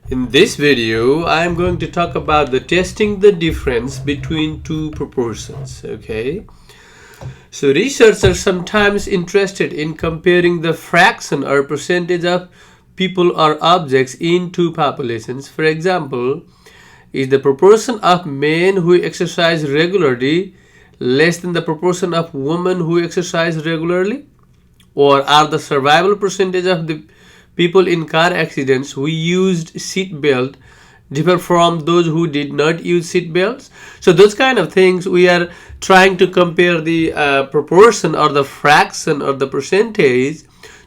In this video, I am going to talk about the testing the difference between two proportions. Okay, so researchers are sometimes interested in comparing the fraction or percentage of people or objects in two populations. For example, is the proportion of men who exercise regularly less than the proportion of women who exercise regularly? Or are the survival percentage of the people in car accidents who used seat belt differ from those who did not use seat belts? So those kind of things, we are trying to compare the proportion or the fraction or the percentage,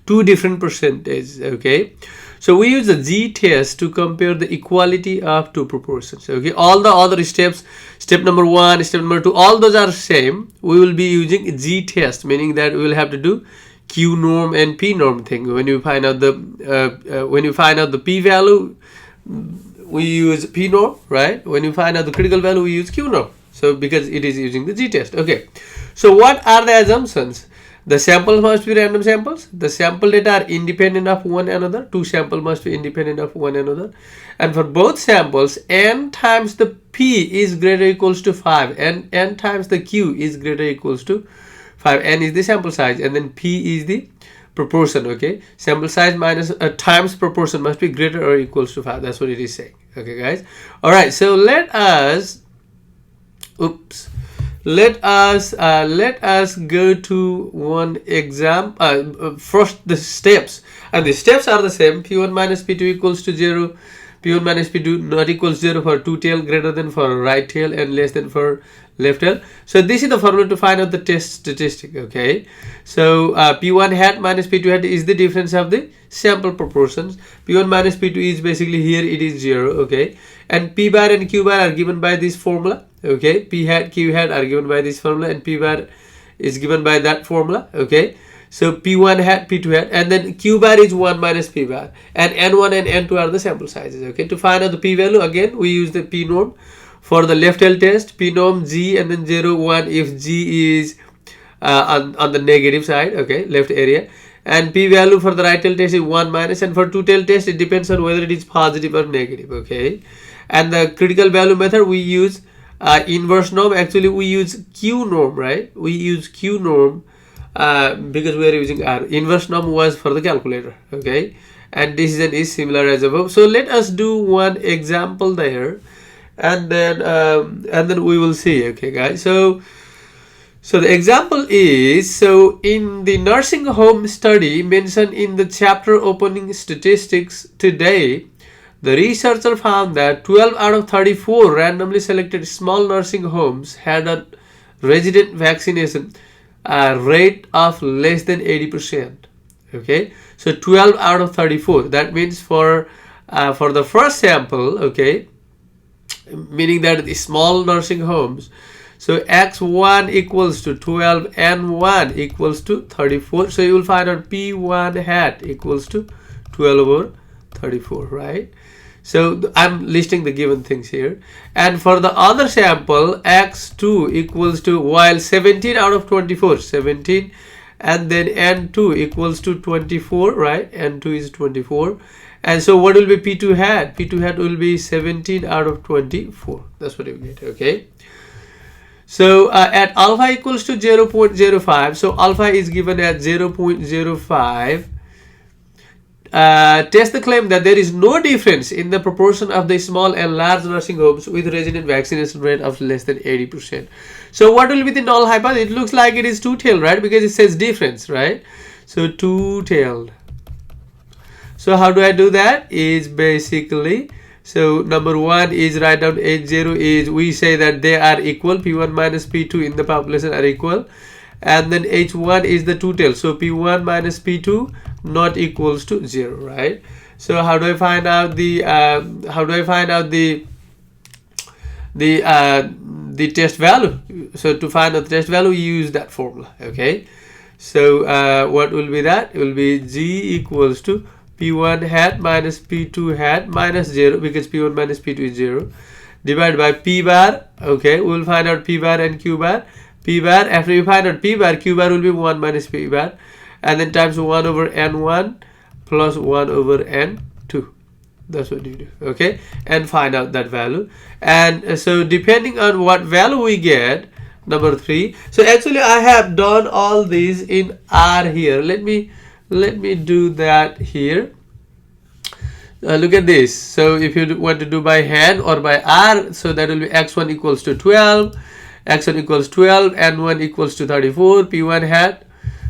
two different percentages. Okay, so we use the Z test to compare the equality of two proportions. Okay, all the other steps, step number 1, step number 2, all those are same. We will be using Z test, meaning that we will have to do Q norm and P norm thing. When you find out the P value, we use P norm, right? When you find out the critical value, we use Q norm. So because it is using the Z test. Okay, so what are the assumptions? The sample must be random samples. The sample data are independent of one another. Two samples must be independent of one another. And for both samples, n times the P is greater or equals to 5 and n times the Q is greater or equals to 5. N is the sample size and then P is the proportion. Okay, sample size minus times proportion must be greater or equals to 5. That's what it is saying. Okay, guys. All right. So let us go to one example. First, the steps, and the steps are the same. P1 minus P2 equals to 0. P1 minus P2 not equals 0 for two tail, greater than for right tail, and less than for left tail. So this is the formula to find out the test statistic. Okay, so P1 hat minus P2 hat is the difference of the sample proportions. P1 minus P2 is basically here it is 0. Okay, and P bar and Q bar are given by this formula. Okay, P hat, Q hat are given by this formula, and P bar is given by that formula. Okay, so P1 hat, P2 hat, and then Q bar is 1 minus P bar, and N1 and N2 are the sample sizes. Okay, to find out the P value, again we use the P norm. For the left tail test, P norm G and then 0, 1 if G is on the negative side, okay, left area. And P value for the right tail test is 1 minus, and for two tail test it depends on whether it is positive or negative. Okay, and the critical value method we use inverse norm. Actually we use Q norm, right? We use Q norm because we are using R. Inverse norm was for the calculator. Okay, and decision is similar as above. So let us do one example there, and then we will see. Okay, guys. So the example is, so in the nursing home study mentioned in the chapter opening statistics today, the researcher found that 12 out of 34 randomly selected small nursing homes had a resident vaccination rate of less than 80%. Okay, so 12 out of 34. That means for the first sample, okay, meaning that the small nursing homes, so x1 equals to 12 and 1 equals to 34. So you will find out P1 hat equals to 12 over 34, right? So I'm listing the given things here. And for the other sample, x2 equals to, while 17 out of 24, 17, and then n2 equals to 24, right? N2 is 24. And so what will be P2 hat? P2 hat will be 17 out of 24. That's what you get. Okay, so at alpha equals to 0.05, so alpha is given at 0.05. Test the claim that there is no difference in the proportion of the small and large nursing homes with resident vaccination rate of less than 80%. So what will be the null hypothesis? It looks like it is two-tailed, right? Because it says difference, right? So two-tailed. So how do I do that? Is basically, so number 1 is write down H0 is, we say that they are equal. P1 minus P2 in the population are equal. And then H1 is the two-tailed. So P1 minus P2 not equals to 0, right? So how do I find out the test value? So to find out the test value, you use that formula. Okay, so what will be that? It will be G equals to P1 hat minus P2 hat minus 0, because P1 minus P2 is 0, divided by P bar. Okay, we will find out P bar and Q bar. P bar, after you find out P bar, Q bar will be 1 minus P bar, and then times 1 over N1 plus 1 over N2. That's what you do, okay, and find out that value. And so depending on what value we get, number 3. So actually I have done all these in R here. Let me do that here. Look at this. So if you want to do by hand or by R, so that will be x1 equals to 12, x1 equals 12, n1 equals to 34, p1 hat.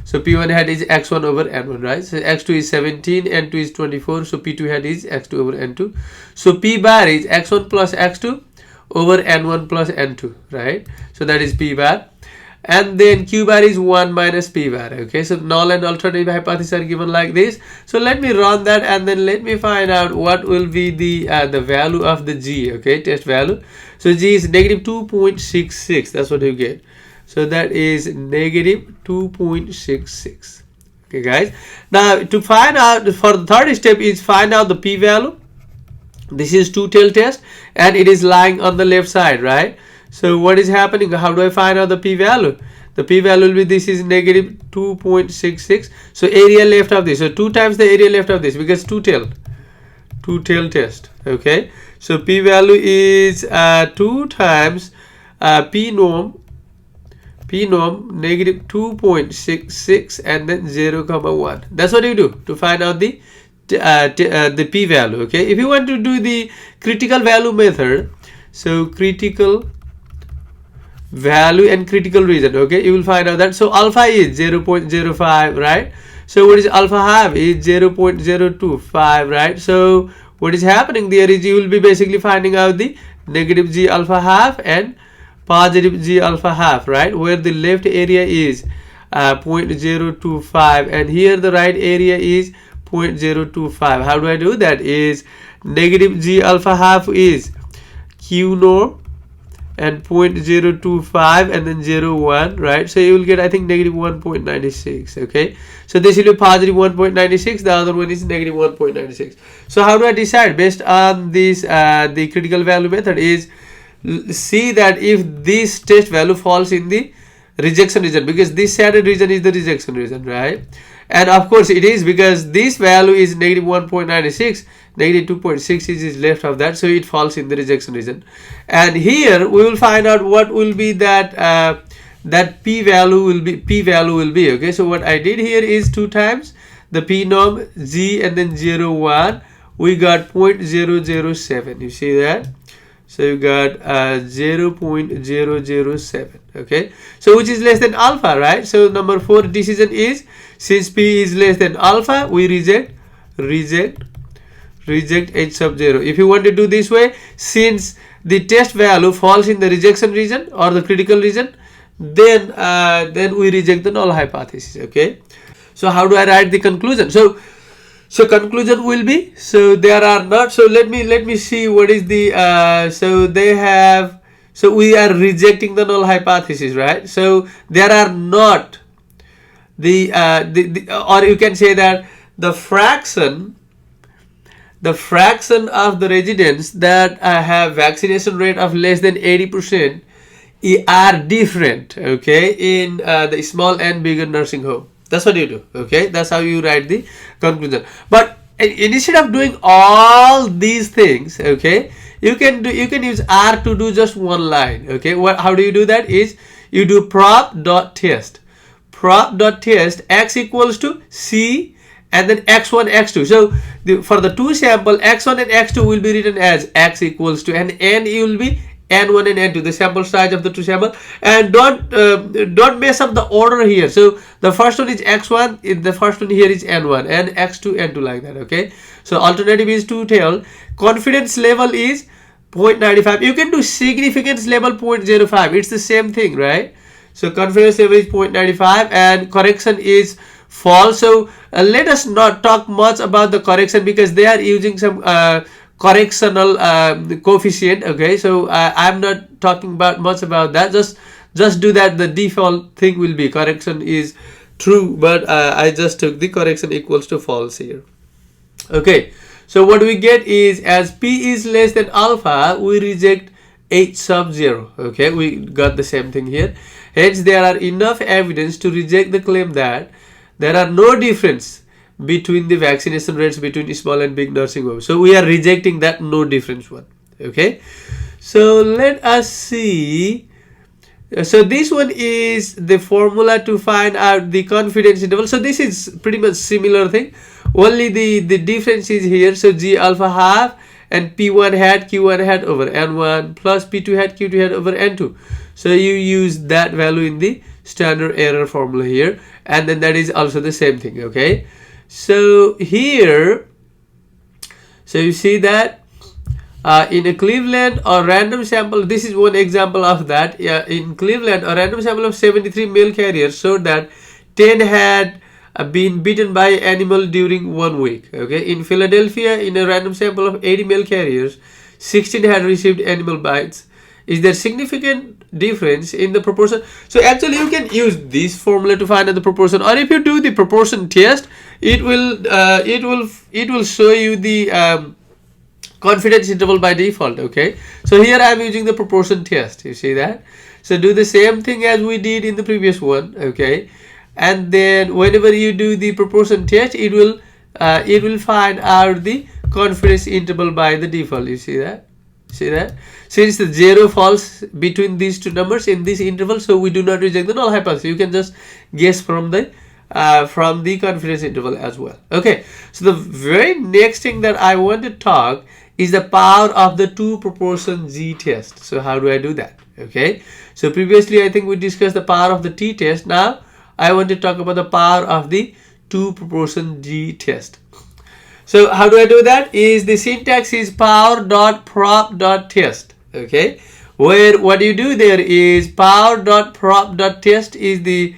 So p1 hat is x1 over n1, right? So x2 is 17, n2 is 24, so p2 hat is x2 over n2. So p bar is x1 plus x2 over n1 plus n2, right? So that is p bar. And then q bar is 1 minus p bar, okay? So null and alternative hypotheses are given like this. So let me run that, and then let me find out what will be the value of the g, okay, test value. So g is negative 2.66, that's what you get. So that is negative 2.66, okay guys. Now to find out, for the third step is find out the p value. This is two-tailed test, and it is lying on the left side, right? So what is happening? How do I find out the p value? The p value will be, this is negative 2.66. So area left of this, so 2 times the area left of this, because two-tailed test, okay? So p value is 2 times p norm negative 2.66 and then 0,1. That's what you do to find out the p value, okay? If you want to do the critical value method, so critical value and critical region, okay, you will find out that. So alpha is 0.05, right? So what is alpha half is 0.025, right? So what is happening there is you will be basically finding out the negative g alpha half and positive g alpha half, right? Where the left area is 0.025 and here the right area is 0.025. How do I do that? Is negative g alpha half is q norm and 0.025 and then 0.1, right? So you will get, I think, negative 1.96, okay? So this will be positive 1.96, the other one is negative 1.96. So how do I decide? Based on this, the critical value method is, see that if this test value falls in the rejection region, because this shaded region is the rejection region, right? And of course it is, because this value is negative 1.96, negative 2.6 is left of that, so it falls in the rejection region. And here we will find out what will be that that p value will be, okay? So what I did here is 2 times the p norm g and then 0.1, we got 0.007, you see that? So you got 0.007, okay? So which is less than alpha, right? So number 4 decision is, since p is less than alpha, we reject h sub 0. If you want to do this way, since the test value falls in the rejection region or the critical region, then we reject the null hypothesis, okay? So how do I write the conclusion? So conclusion will be, so there are not, so let me see what is the so they have, so we are rejecting the null hypothesis, right? So there are not the or you can say that the fraction of the residents that have vaccination rate of less than 80% are different, okay, in the small and bigger nursing home. That's what you do, okay? That's how you write the conclusion. But instead of doing all these things, okay, you can use R to do just one line, okay? How do you do that? Is you do prop.test x equals to c and then x1 x2. So for the 2 sample, x1 and x2 will be written as x equals to, and n will be n1 and n2, the sample size of the 2 sample. And don't mess up the order here. So the first one is x1, the first one here is n1, and x2 n2, like that, okay? So alternative is two-tailed. Confidence level is 0.95. You can do significance level 0.05. It's the same thing, right? So confidence level is 0.95 and correction is false. So let us not talk much about the correction, because they are using some correctional coefficient, okay? So I'm not talking much about that. Just do that. The default thing will be correction is true, but I just took the correction equals to false here, okay? So what we get is, as p is less than alpha, we reject h sub 0, okay? We got the same thing here. Hence there are enough evidence to reject the claim that there are no difference between the vaccination rates between small and big nursing homes. So we are rejecting that no difference one. Okay, so let us see. So this one is the formula to find out the confidence interval. So this is pretty much similar thing, only the difference is here. So G alpha half and P1 hat Q1 hat over N1 plus P2 hat Q2 hat over N2. So you use that value in the standard error formula here, and then that is also the same thing. Okay, so here, so you see that in a Cleveland or random sample, this is one example of that. In Cleveland, a random sample of 73 male carriers showed that 10 had been bitten by animal during 1 week. Okay, in Philadelphia, in a random sample of 80 male carriers, 16 had received animal bites. Is there significant difference in the proportion? So actually you can use this formula to find out the proportion, or if you do the proportion test, it will show you the confidence interval by default. Okay, so here I am using the proportion test. You see that? So do the same thing as we did in the previous one. Okay, and then whenever you do the proportion test, it will find out the confidence interval by the default. You see that? See that? Since the 0 falls between these two numbers in this interval, so we do not reject the null hypothesis. You can just guess from the confidence interval as well. Okay, so the very next thing that I want to talk is the power of the two proportion G test. So how do I do that? Okay, so previously I think we discussed the power of the T test. Now I want to talk about the power of the two proportion G test. So how do I do that? Is the syntax is power.prop.test. Okay, where what you do there is power.prop.test is the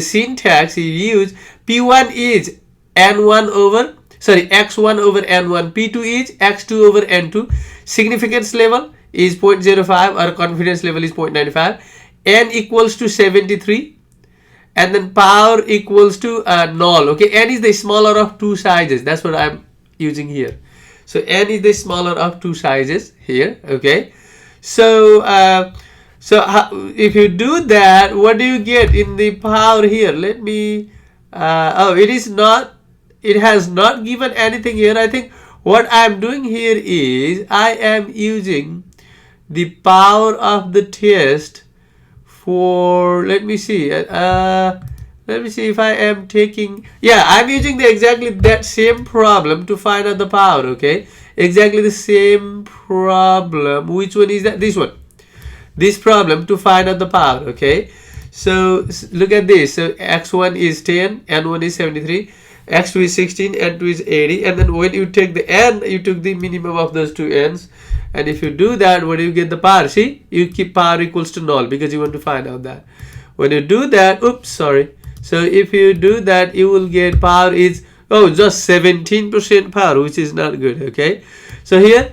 syntax you use. P1 is N1 over X1 over N1, P2 is X2 over N2, significance level is 0.05 or confidence level is 0.95, N equals to 73, and then power equals to null. Okay, N is the smaller of two sizes. That's what I'm using here. So N is the smaller of two sizes here. Okay, so if you do that, what do you get in the power here? Let me it has not given anything here. I think what I am doing here is I am using the power of the test for, let me see if I am taking, I'm using exactly that same problem to find out the power. Okay, exactly the same problem. Which one is that? This one, this problem to find out the power. Okay, so look at this. So X1 is 10, N1 is 73, X2 is 16, N2 is 80, and then when you take the N, you took the minimum of those two N's, and if you do that, what do you get the power? See, you keep power equals to null because you want to find out that. When you do that, so if you do that, you will get power is just 17% power, which is not good. Okay, so here,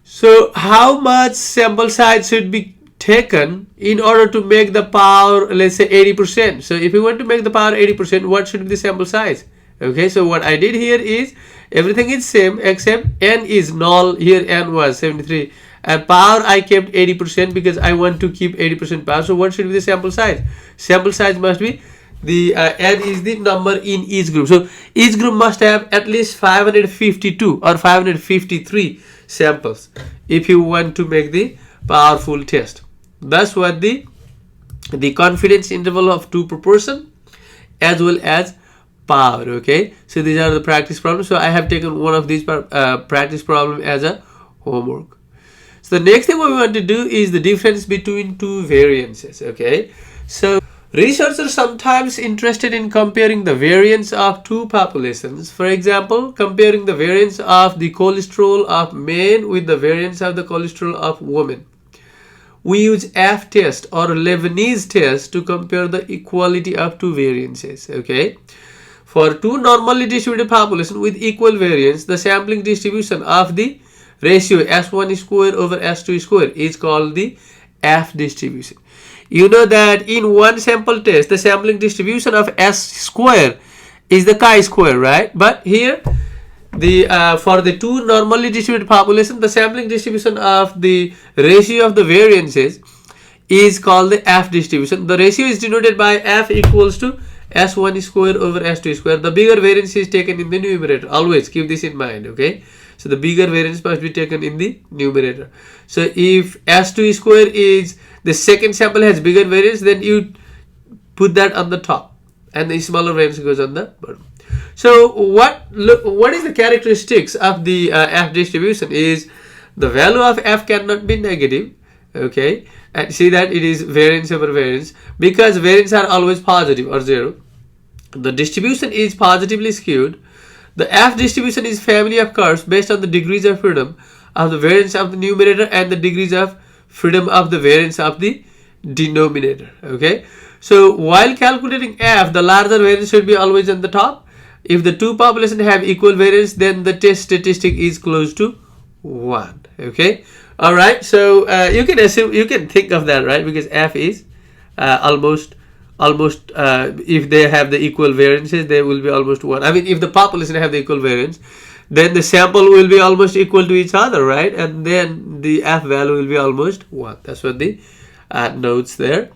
so how much sample size should be taken in order to make the power, let's say 80%. So if you want to make the power 80%, what should be the sample size? Okay, so what I did here is everything is same except N is null. Here N was 73 and power I kept 80% because I want to keep 80% power. So what should be the sample size? Sample size must be the N is the number in each group. So each group must have at least 552 or 553 samples if you want to make the powerful test. That's what the confidence interval of two proportion as well as power. Okay, so these are the practice problems. So I have taken one of these practice problem as a homework. So the next thing what we want to do is the difference between two variances. Okay, so researchers sometimes interested in comparing the variance of two populations. For example, comparing the variance of the cholesterol of men with the variance of the cholesterol of women. We use F test or Lebanese test to compare the equality of two variances. Okay, for two normally distributed populations with equal variance, the sampling distribution of the ratio S1 square over S2 square is called the F distribution. You know that in one sample test, the sampling distribution of S square is the chi-square, right? But here, for the two normally distributed population, the sampling distribution of the ratio of the variances is called the F distribution. The ratio is denoted by F equals to S1 square over S2 square. The bigger variance is taken in the numerator. Always keep this in mind, okay? So the bigger variance must be taken in the numerator. So if S2 square is the second sample has bigger variance, then you put that on the top, and the smaller variance goes on the bottom. So what is the characteristics of the F distribution is the value of F cannot be negative, okay, and see that it is variance over variance, because variance are always positive or zero. The distribution is positively skewed. The F distribution is family of curves based on the degrees of freedom of the variance of the numerator and the degrees of freedom of the variance of the denominator, okay. So while calculating F, the larger variance should be always on the top. If the two populations have equal variance, then the test statistic is close to 1, okay. All right, so you can assume, you can think of that, right, because F is almost if they have the equal variances, they will be almost 1. I mean, if the population have the equal variance, then the sample will be almost equal to each other, right, and then the F value will be almost 1. That's what the notes there.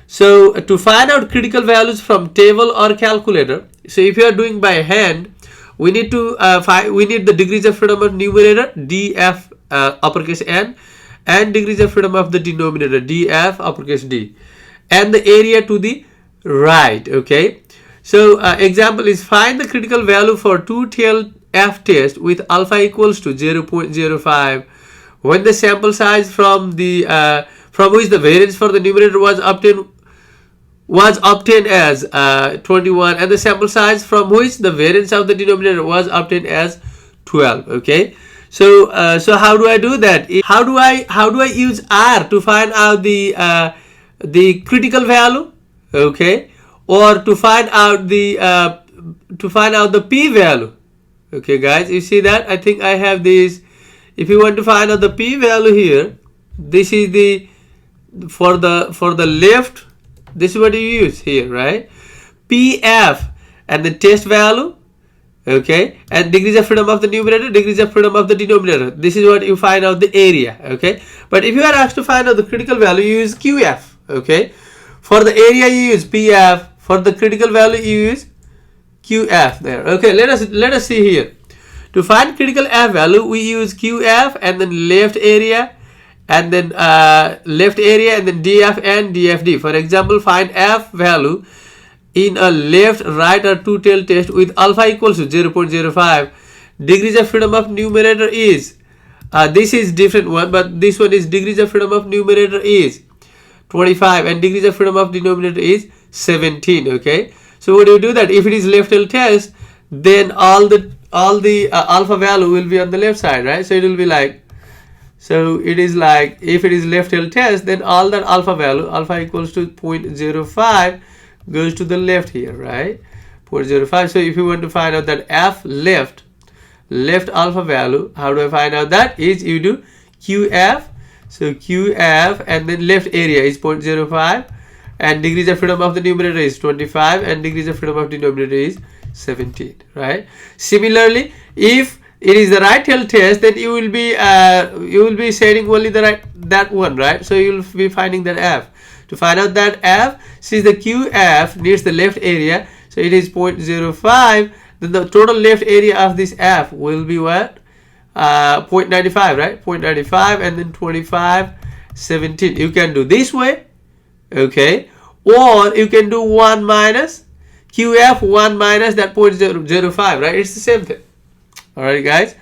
So to find out critical values from table or calculator, so if you are doing by hand, we need to we need the degrees of freedom of numerator df uppercase N, and degrees of freedom of the denominator df uppercase D, and the area to the right, okay. So example is find the critical value for two-tailed F test with alpha equals to 0.05 when the sample size from the from which the variance for the numerator was obtained as 21, and the sample size from which the variance of the denominator was obtained as 12, okay. So so how do I do that? How do I use R to find out the critical value, okay, or to find out the p value, okay, guys. You see that? I think I have this. If you want to find out the p value here, this is the for the left. This is what you use here, right? PF and the test value, okay, and degrees of freedom of the numerator, degrees of freedom of the denominator. This is what you find out the area, okay. But if you are asked to find out the critical value, you use QF, okay. For the area you use PF, for the critical value you use QF there, okay. Let us see here. To find critical F value, we use QF and then left area, and then left area, and then DF and DFD. For example, find F value in a left, right, or two-tailed test with alpha equals to 0.05. Degrees of freedom of numerator is this is different one, but this one is degrees of freedom of numerator is 25, and degrees of freedom of denominator is 17, okay. So what do you do that? If it is left-tailed test, then all the alpha value will be on the left side, right? So it will be like, so it is like, if it is left-tailed test, then all that alpha value, alpha equals to 0.05, goes to the left here, right? 0.05. So if you want to find out that F left alpha value, how do I find out that? Is you do QF, so QF, and then left area is 0.05, and degrees of freedom of the numerator is 25, and degrees of freedom of denominator is 17, right? Similarly, if it is the right-tailed test, then you will be setting only that one, right? So you will be finding that F. To find out that F, since the QF needs the left area, so it is 0.05, then the total left area of this F will be what? 0.95, right? 0.95, and then 25, 17. You can do this way, okay, or you can do 1 minus QF, 1 minus that 0.005, right? It's the same thing. Alright, guys.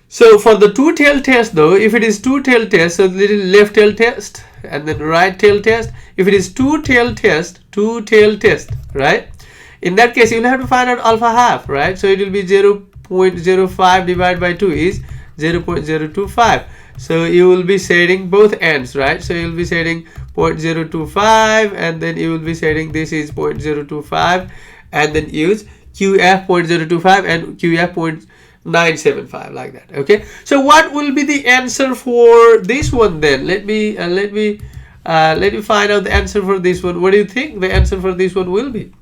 So for the two-tailed test though, if it is two-tailed test, so little left-tailed test and then right-tailed test. If it is two-tailed test, right? In that case, you will have to find out alpha half, right? So it will be 0.05 divided by 2 is 0.025. So you will be setting both ends, right? So you will be setting 0.025, and then you will be setting this is 0.025, and then use QF 0.025 and QF 0.975, like that. Okay. So what will be the answer for this one then? Let me find out the answer for this one. What do you think the answer for this one will be?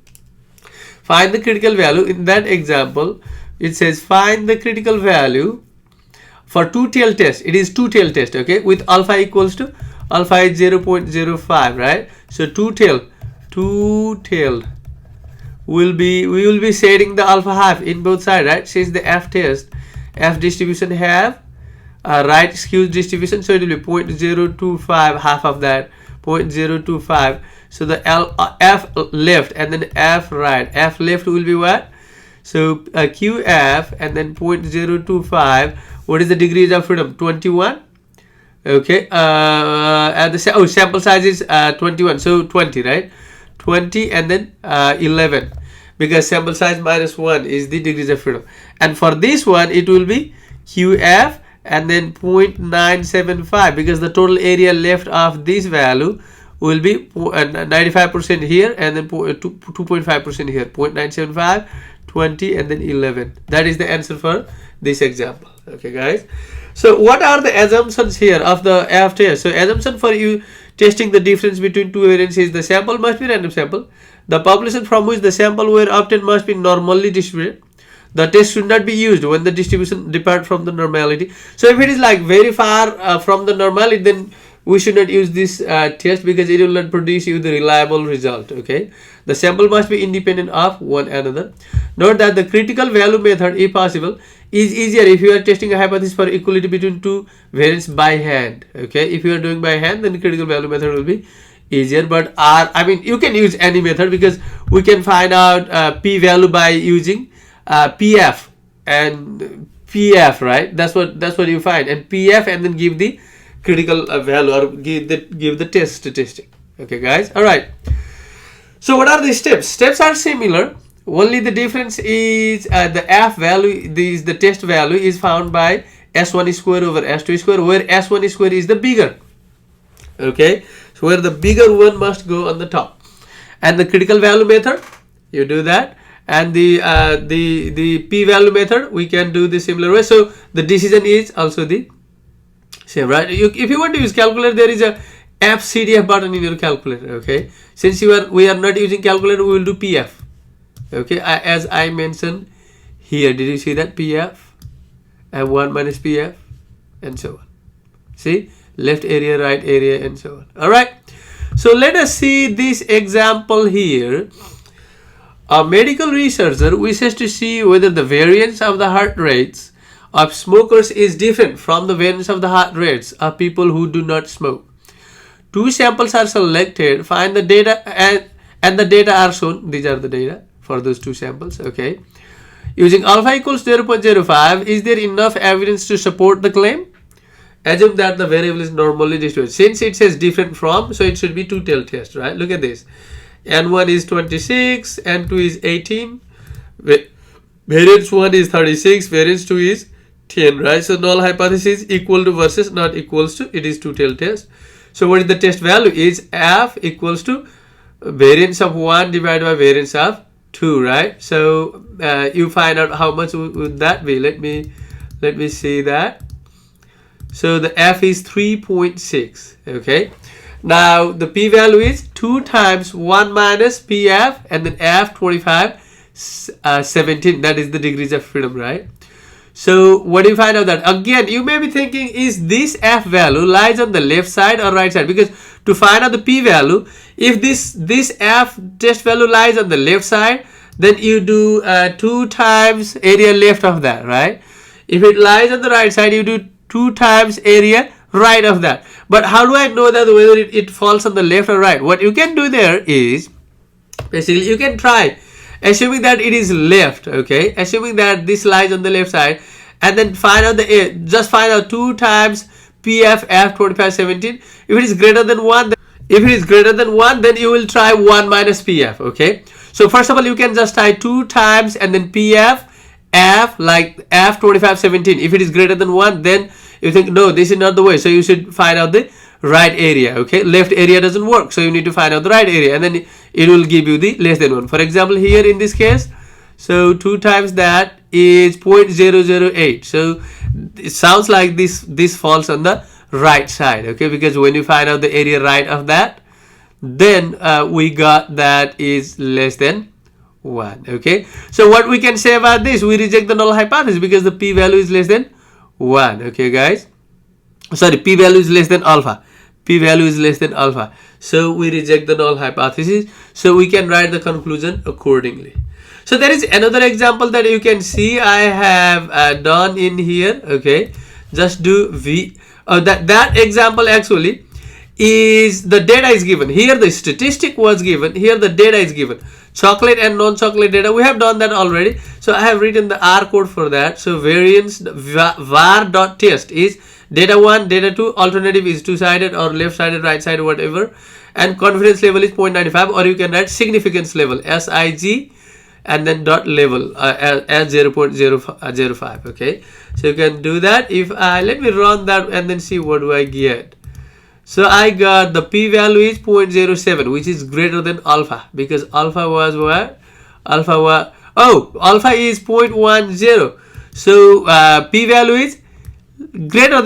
Find the critical value. In that example, it says find the critical value for two-tailed test. It is two-tailed test, okay, with alpha equals to, alpha is 0.05, right? So two-tailed we will be setting the alpha half in both sides, right? Since the f distribution have a right skew distribution, so it will be 0.025, half of that 0.025. so the f left and then f right, f left will be what? So qf and then 0.025. what is the degrees of freedom? 21. Okay, and the sample size is 21, so 20, right? 20 and then 11, because sample size minus 1 is the degrees of freedom. And for this one it will be qf and then 0.975, because the total area left of this value will be 95% here and then 2.5% here. 0.975, 20 and then 11. That is the answer for this example. Okay guys, so what are the assumptions here of the f test? So assumption for you testing the difference between two variants is the sample must be random sample, the population from which the sample were obtained must be normally distributed, the test should not be used when the distribution depart from the normality. So if it is like very far from the normality, then we should not use this test, because it will not produce you the reliable result. Okay, the sample must be independent of one another. Note that the critical value method, if possible, is easier if you are testing a hypothesis for equality between two variants by hand. Okay, if you are doing by hand, then the critical value method will be easier. But I mean, you can use any method, because we can find out p value by using pf and pf, right? That's what you find, and pf and then give the critical value, or give the test statistic. Okay guys, all right. So what are the steps? Steps are similar, only the difference is the f value, the test value is found by s1 square over s2 square, where s1 square is the bigger. Okay, so where the bigger one must go on the top. And the critical value method, you do that, and the p value method we can do the similar way. So the decision is also the same, right? If you want to use calculator, there is a FCDF button in your calculator. Okay, since we are not using calculator, we will do PF. Okay, as I mentioned here, did you see that? PF and 1 minus PF and so on. See, left area, right area, and so on. All right, so let us see this example here. A medical researcher wishes to see whether the variance of the heart rates of smokers is different from the variance of the heart rates of people who do not smoke. Two samples are selected, find the data, and the data are shown. These are the data for those two samples. Okay, using alpha equals 0.05, is there enough evidence to support the claim? Assume that the variable is normally distributed. Since it says different from, so it should be two-tailed test, right? Look at this. N1 is 26, N2 is 18, variance 1 is 36, variance 2 is 10, right? So null hypothesis equal to versus not equals to, it is two-tailed test. So what is the test value? Is f equals to variance of 1 divided by variance of 2, right? So you find out how much would that be. Let me see that. So the f is 3.6. Okay, now the p value is 2 times 1 minus pf and then f 25 17. That is the degrees of freedom, right? So what do you find out? That again you may be thinking, is this f value lies on the left side or right side? Because to find out the p value, if this f test value lies on the left side, then you do 2 times area left of that, right? If it lies on the right side, you do 2 times area right of that. But how do I know that whether it falls on the left or right? What you can do there is, basically you can try assuming that it is left. Okay, assuming that this lies on the left side, and then find out just find out 2 times pf f 25 17. If it is greater than 1, then you will try 1 minus pf. Okay, so first of all you can just try 2 times and then pf f, like f 25 17. If it is greater than 1, then you think, no, this is not the way, so you should find out the right area. Okay, left area doesn't work, so you need to find out the right area, and then it will give you the less than 1. For example, here in this case, so 2 times that is 0.008. So it sounds like this falls on the right side. Okay, because when you find out the area right of that, then we got that is less than 1. Okay, so what we can say about this, we reject the null hypothesis because the p value is less than 1. Okay guys, sorry, p value is less than alpha. P value is less than alpha. So we reject the null hypothesis. So we can write the conclusion accordingly. So there is another example that you can see I have done in here. Okay, just do V. That example actually is the data is given. Here the statistic was given. Here the data is given. Chocolate and non-chocolate data. We have done that already. So I have written the R code for that. So variance var.test is data 1, data 2. Alternative is two-sided or left-sided, right-sided, whatever. And confidence level is 0.95, or you can write significance level SIG and then dot level as 0.005. Okay, so you can do that. If let me run that and then see what do I get. So I got the p-value is 0.07, which is greater than alpha, because alpha was what? Alpha is 0.10. So p-value is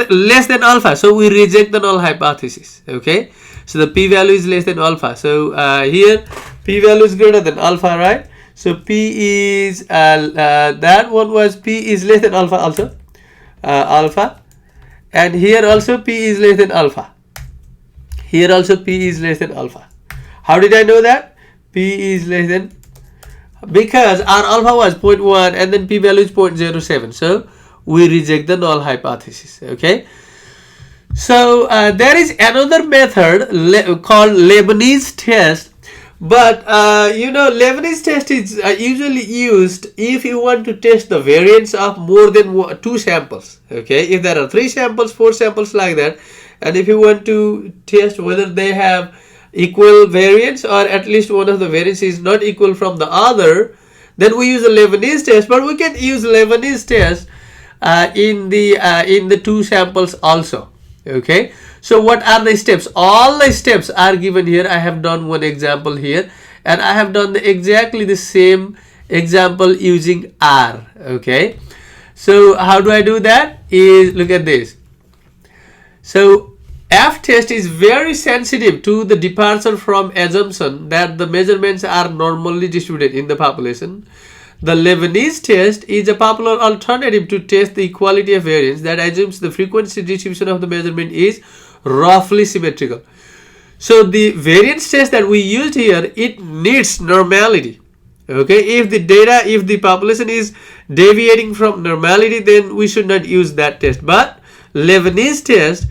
less than alpha. So we reject the null hypothesis. Okay, so the p-value is less than alpha. So here p-value is greater than alpha, right? So p is that one was p is less than alpha also, alpha, and here also p is less than alpha. Here also p is less than alpha. How did I know that? P is less than, because our alpha was 0.1 and then p value is 0.07. So we reject the null hypothesis. Okay. So there is another method called Lebanese test. But Lebanese test is usually used if you want to test the variance of more than 2 samples. Okay, if there are 3 samples, 4 samples like that, and if you want to test whether they have equal variance or at least one of the variance is not equal from the other, then we use a Lebanese test. But we can use Lebanese test in the 2 samples also. Okay, so what are the steps? All the steps are given here. I have done one example here, and I have done exactly the same example using R. Okay, so how do I do that? Is look at this. So F test is very sensitive to the departure from assumption that the measurements are normally distributed in the population. The Lebanese test is a popular alternative to test the equality of variance that assumes the frequency distribution of the measurement is roughly symmetrical. So the variance test that we used here, it needs normality. Okay, if the population is deviating from normality, then we should not use that test. But Lebanese test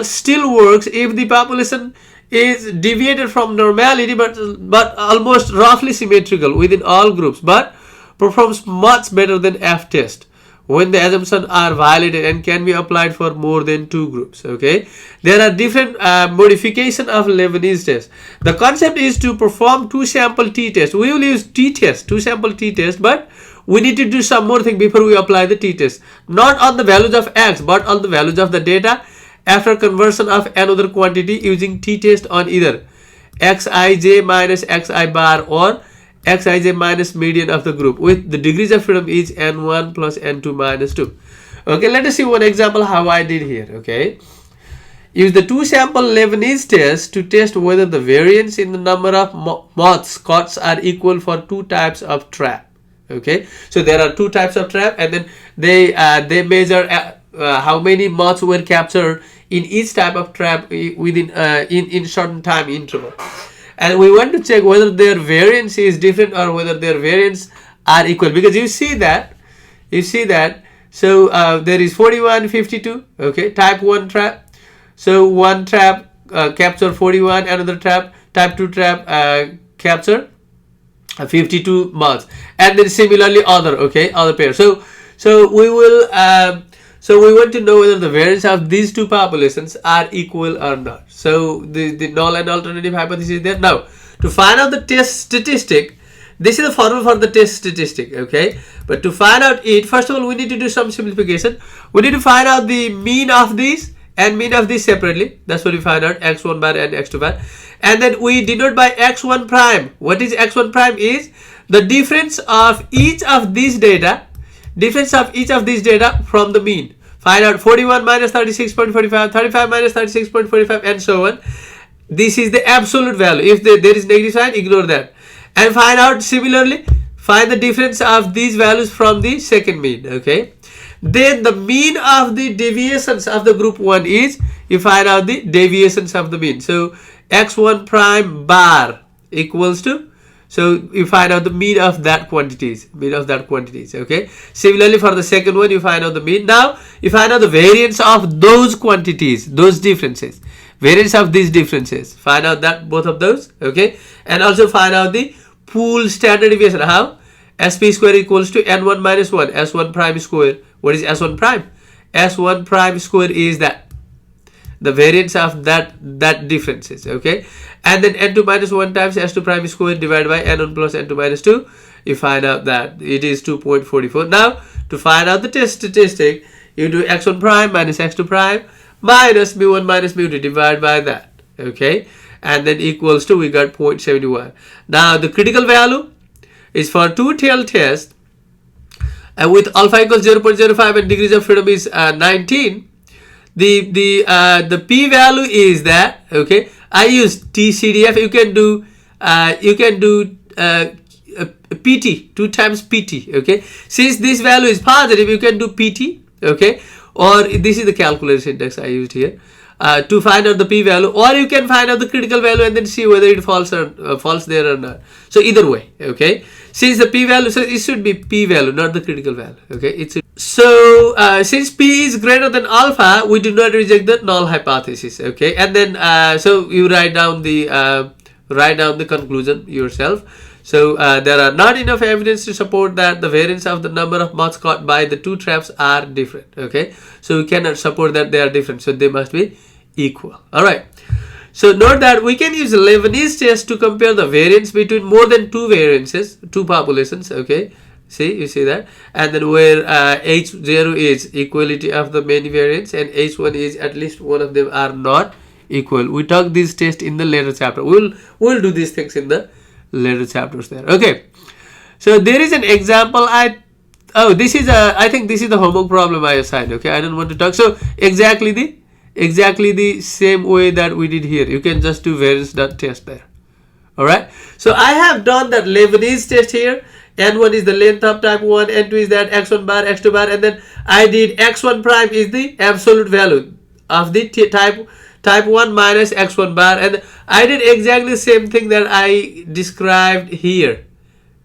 still works if the population is deviated from normality, but almost roughly symmetrical within all groups, but performs much better than F test when the assumptions are violated and can be applied for more than 2 groups. Okay, there are different modification of Lebanese test. The concept is to perform 2 sample t-test. We will use t-test, 2 sample t-test, but we need to do some more thing before we apply the t-test, not on the values of x but on the values of the data after conversion of another quantity using t-test on either xij minus xi bar or xij minus median of the group with the degrees of freedom is n1 plus n2 minus 2. Okay, let us see one example how I did here. Okay, use the 2 sample Lebanese test to test whether the variance in the number of moths caught are equal for 2 types of trap. Okay, so there are 2 types of trap, and then they measure how many moths were captured in each type of trap within in certain time interval. And we want to check whether their variance is different or whether their variance are equal, because you see that so there is 41, 52. Okay, type 1 trap, so one trap capture 41, another trap, type 2 trap capture 52 moths, and then similarly other pair. So we will so we want to know whether the variance of these 2 populations are equal or not. So the null and alternative hypothesis is there. Now to find out the test statistic, this is the formula for the test statistic. Okay, but to find out it, first of all we need to do some simplification. We need to find out the mean of these and mean of these separately. That's what we find out, x1 bar and x2 bar, and then we denote by x1 prime. What is x1 prime? Is the difference of each of these data from the mean. Find out 41 minus 36.45, 35 minus 36.45, and so on. This is the absolute value. If there is negative sign, ignore that. And find out similarly, find the difference of these values from the second mean. Okay, then the mean of the deviations of the group 1 is, you find out the deviations of the mean. So x1 prime bar equals to, so you find out the mean of that quantities, okay. Similarly for the second one, you find out the mean. Now you find out the variance of those quantities, those differences, variance of these differences, find out that both of those, okay. And also find out the pool standard deviation. How? SP square equals to n1 minus 1 s1 prime square. What is s1 prime? S1 prime square is that the variance of that differences, okay. And then n2 minus 1 times s2 prime square divided by n1 plus n2 minus 2, you find out that it is 2.44. Now to find out the test statistic, you do x1 prime minus x2 prime minus mu1 minus mu2 divided by that, okay, and then equals to, we got 0.71. Now the critical value is for two-tailed test with alpha equals 0.05 and degrees of freedom is 19. The p value is that, okay. I use TCDF. You can do PT, 2 times PT, okay. Since this value is positive, you can do PT, okay, or this is the calculator syntax I used here to find out the p value, or you can find out the critical value and then see whether it falls or falls there or not. So either way, okay. Since the p value, so it should be p value, not the critical value, okay. So since p is greater than alpha, we do not reject the null hypothesis, okay. And then so you write down the conclusion yourself. So there are not enough evidence to support that the variance of the number of moths caught by the two traps are different, okay. So we cannot support that they are different, so they must be equal. All right. So note that we can use the Lebanese test to compare the variance between more than two variances, two populations, okay. See, you see that, and then where H0 is equality of the many variants and H1 is at least one of them are not equal. We talk this test in the later chapter. We'll do these things in the later chapters there, okay. So there is an example. I think this is the homework problem I assigned, okay. I don't want to talk. So exactly the same way that we did here, you can just do variance test there. All right. So I have done that Lebanese test here. N1 is the length of type 1, N2 is that x1 bar, x2 bar, and then I did x1 prime is the absolute value of the type 1 minus x1 bar, and I did exactly the same thing that I described here,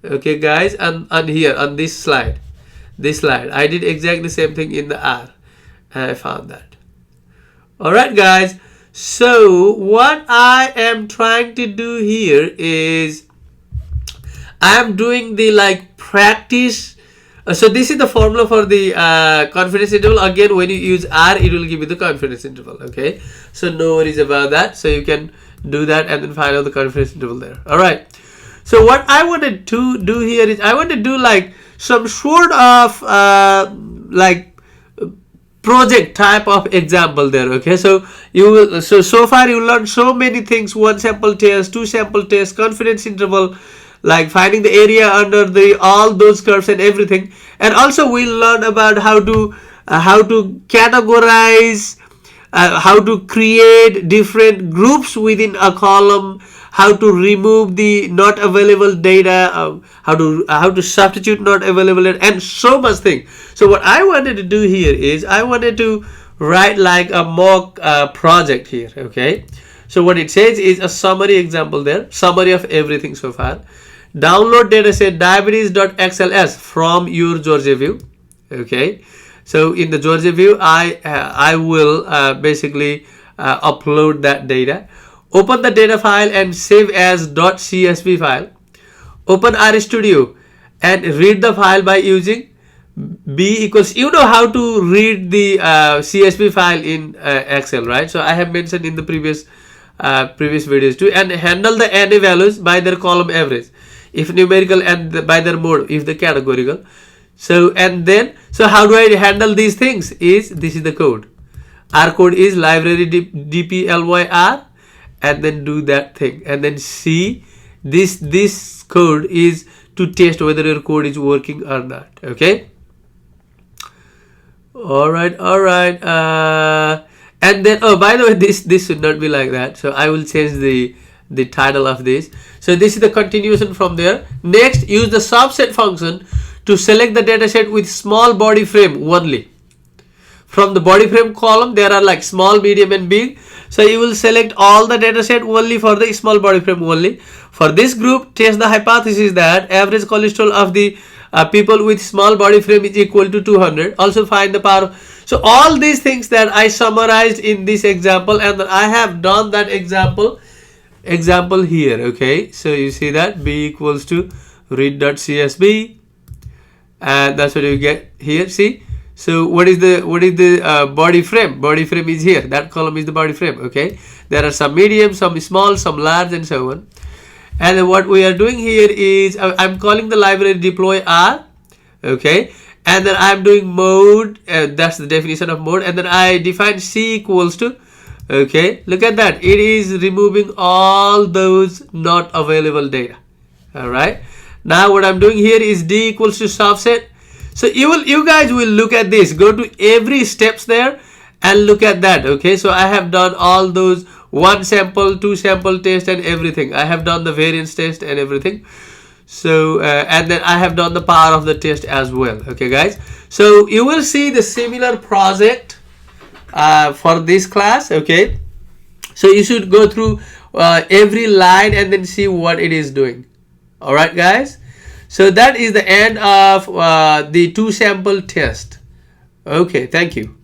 okay guys, on here on this slide I did exactly the same thing in the R, and I found that. All right guys, so what I am trying to do here is I am doing the practice. So this is the formula for the confidence interval. Again, when you use R, it will give you the confidence interval, okay. So no worries about that. So you can do that and then find out the confidence interval there. All right. So what I wanted to do here is I want to do some sort of project type of example there, okay. So you will, so far you learned so many things: 1 sample test, 2 sample test, confidence interval, finding the area under all those curves and everything. And also we learn about how to categorize, how to create different groups within a column, how to remove the not available data, how to substitute not available data, and so much thing. So what I wanted to do here is I wanted to write a mock project here, okay. So what it says is a summary example there, summary of everything so far. Download dataset diabetes.xls from your Georgia view, okay. So in the Georgia view, I will basically upload that data. Open the data file and save as .csv file. Open RStudio and read the file by using B equals, you know how to read the CSV file in Excel, right? So I have mentioned in the previous videos too. And handle the NA values by their column average, if numerical, and by their mode, if the categorical. So and then, so how do I handle these things? This is the code. Our code is library dplyr, and then do that thing, and then see this code is to test whether your code is working or not, okay. All right. And then, oh, by the way, this should not be like that, so I will change the title of this. So this is the continuation from there. Next, use the subset function to select the dataset with small body frame only. from the body frame column, there are like small, medium and big. So you will select all the data set only for the small body frame only. For this group, test the hypothesis that average cholesterol of the people with small body frame is equal to 200. Also find the power. So all these things that I summarized in this example, and I have done that example here. Okay, so you see that B equals to read.csv, and that's what you get here. See, so what is the body frame? Body frame is here. That column is the body frame. Okay, there are some medium, some small, some large, and so on. And then what we are doing here is I'm calling the library deploy R. Okay, and then I'm doing mode. That's the definition of mode. And then I define C equals to. Okay, look at that. It is removing all those not available data. All right. Now what I'm doing here is D equals to subset. So you guys will look at this. Go to every steps there and look at that. Okay. So I have done all those 1 sample, 2 sample test and everything. I have done the variance test and everything. So and then I have done the power of the test as well. Okay, guys. So you will see the similar project for this class. Okay. So you should go through every line and then see what it is doing. All right, guys. So that is the end of the 2 sample test. Okay, thank you.